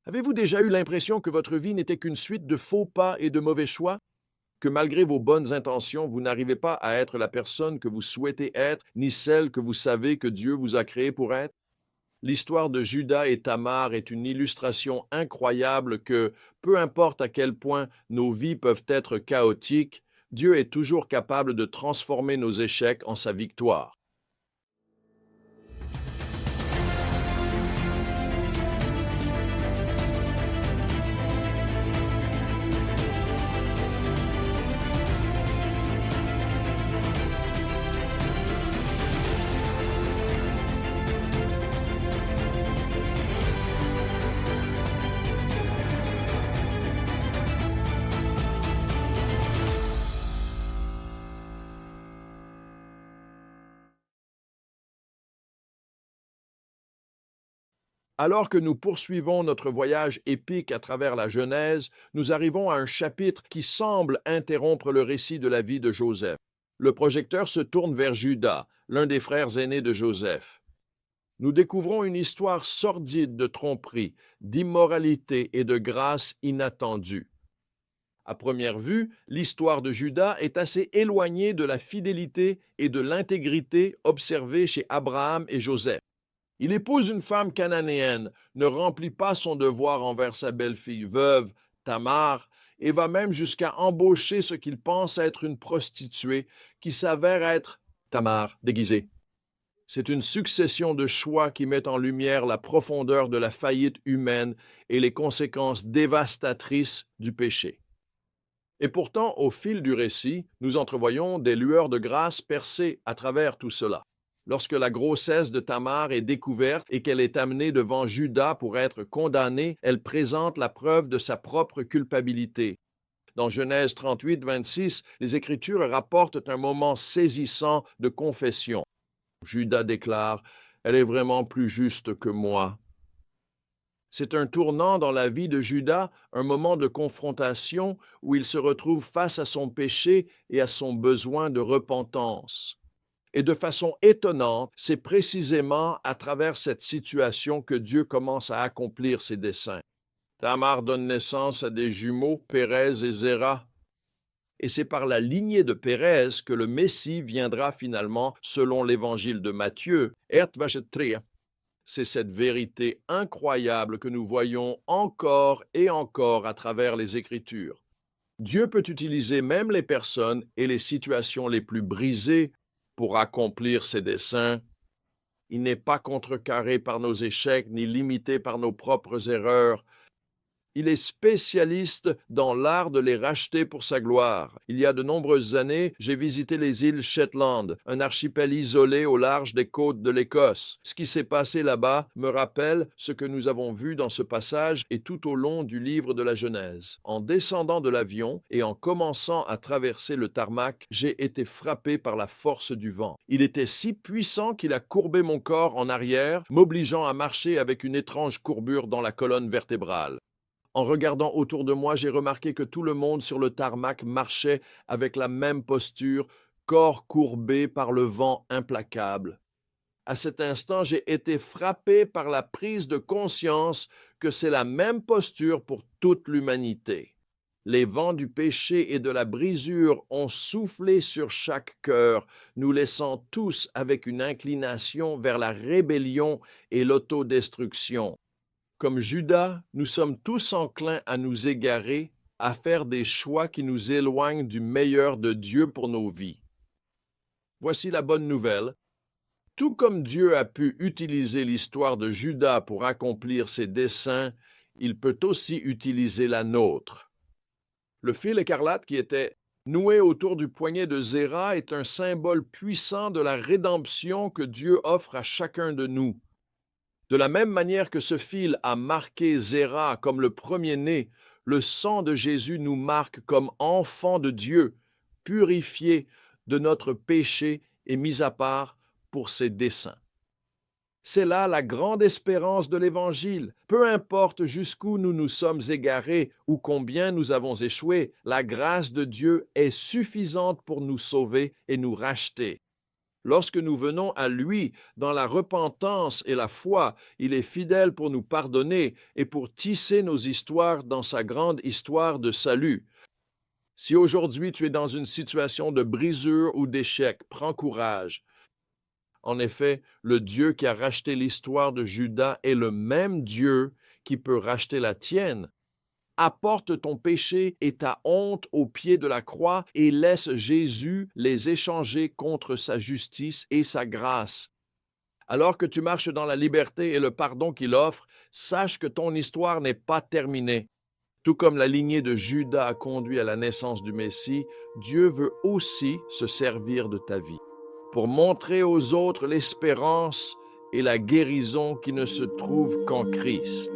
Avez-vous déjà eu l'impression que votre vie n'était qu'une suite de faux pas et de mauvais choix? Que malgré vos bonnes intentions, vous n'arrivez pas à être la personne que vous souhaitez être, ni celle que vous savez que Dieu vous a créée pour être? L'histoire de Judas et Tamar est une illustration incroyable que, peu importe à quel point nos vies peuvent être chaotiques, Dieu est toujours capable de transformer nos échecs en sa victoire. Alors que nous poursuivons notre voyage épique à travers la Genèse, nous arrivons à un chapitre qui semble interrompre le récit de la vie de Joseph. Le projecteur se tourne vers Judas, l'un des frères aînés de Joseph. Nous découvrons une histoire sordide de tromperie, d'immoralité et de grâce inattendue. À première vue, l'histoire de Judas est assez éloignée de la fidélité et de l'intégrité observées chez Abraham et Joseph. Il épouse une femme cananéenne, ne remplit pas son devoir envers sa belle-fille veuve, Tamar, et va même jusqu'à embaucher ce qu'il pense être une prostituée, qui s'avère être Tamar déguisée. C'est une succession de choix qui met en lumière la profondeur de la faillite humaine et les conséquences dévastatrices du péché. Et pourtant, au fil du récit, nous entrevoyons des lueurs de grâce percées à travers tout cela. Lorsque la grossesse de Tamar est découverte et qu'elle est amenée devant Judas pour être condamnée, elle présente la preuve de sa propre culpabilité. Dans Genèse 38, 26, les Écritures rapportent un moment saisissant de confession. Judas déclare « Elle est vraiment plus juste que moi ». C'est un tournant dans la vie de Judas, un moment de confrontation où il se retrouve face à son péché et à son besoin de repentance. Et de façon étonnante, c'est précisément à travers cette situation que Dieu commence à accomplir ses desseins. Tamar donne naissance à des jumeaux, Pérez et Zéra. Et c'est par la lignée de Pérez que le Messie viendra finalement, selon l'évangile de Matthieu. C'est cette vérité incroyable que nous voyons encore et encore à travers les Écritures. Dieu peut utiliser même les personnes et les situations les plus brisées pour accomplir ses desseins. Il n'est pas contrecarré par nos échecs ni limité par nos propres erreurs. Il est spécialiste dans l'art de les racheter pour sa gloire. Il y a de nombreuses années, j'ai visité les îles Shetland, un archipel isolé au large des côtes de l'Écosse. Ce qui s'est passé là-bas me rappelle ce que nous avons vu dans ce passage et tout au long du livre de la Genèse. En descendant de l'avion et en commençant à traverser le tarmac, j'ai été frappé par la force du vent. Il était si puissant qu'il a courbé mon corps en arrière, m'obligeant à marcher avec une étrange courbure dans la colonne vertébrale. En regardant autour de moi, j'ai remarqué que tout le monde sur le tarmac marchait avec la même posture, corps courbé par le vent implacable. À cet instant, j'ai été frappé par la prise de conscience que c'est la même posture pour toute l'humanité. Les vents du péché et de la brisure ont soufflé sur chaque cœur, nous laissant tous avec une inclination vers la rébellion et l'autodestruction. Comme Judas, nous sommes tous enclins à nous égarer, à faire des choix qui nous éloignent du meilleur de Dieu pour nos vies. Voici la bonne nouvelle. Tout comme Dieu a pu utiliser l'histoire de Judas pour accomplir ses desseins, il peut aussi utiliser la nôtre. Le fil écarlate qui était noué autour du poignet de Zéra est un symbole puissant de la rédemption que Dieu offre à chacun de nous. De la même manière que ce fil a marqué Zéra comme le premier-né, le sang de Jésus nous marque comme enfants de Dieu, purifiés de notre péché et mis à part pour ses desseins. C'est là la grande espérance de l'Évangile. Peu importe jusqu'où nous nous sommes égarés ou combien nous avons échoué, la grâce de Dieu est suffisante pour nous sauver et nous racheter. Lorsque nous venons à lui dans la repentance et la foi, il est fidèle pour nous pardonner et pour tisser nos histoires dans sa grande histoire de salut. Si aujourd'hui tu es dans une situation de brisure ou d'échec, prends courage. En effet, le Dieu qui a racheté l'histoire de Judas est le même Dieu qui peut racheter la tienne. Apporte ton péché et ta honte au pied de la croix et laisse Jésus les échanger contre sa justice et sa grâce. Alors que tu marches dans la liberté et le pardon qu'il offre, sache que ton histoire n'est pas terminée. Tout comme la lignée de Judas a conduit à la naissance du Messie, Dieu veut aussi se servir de ta vie pour montrer aux autres l'espérance et la guérison qui ne se trouvent qu'en Christ.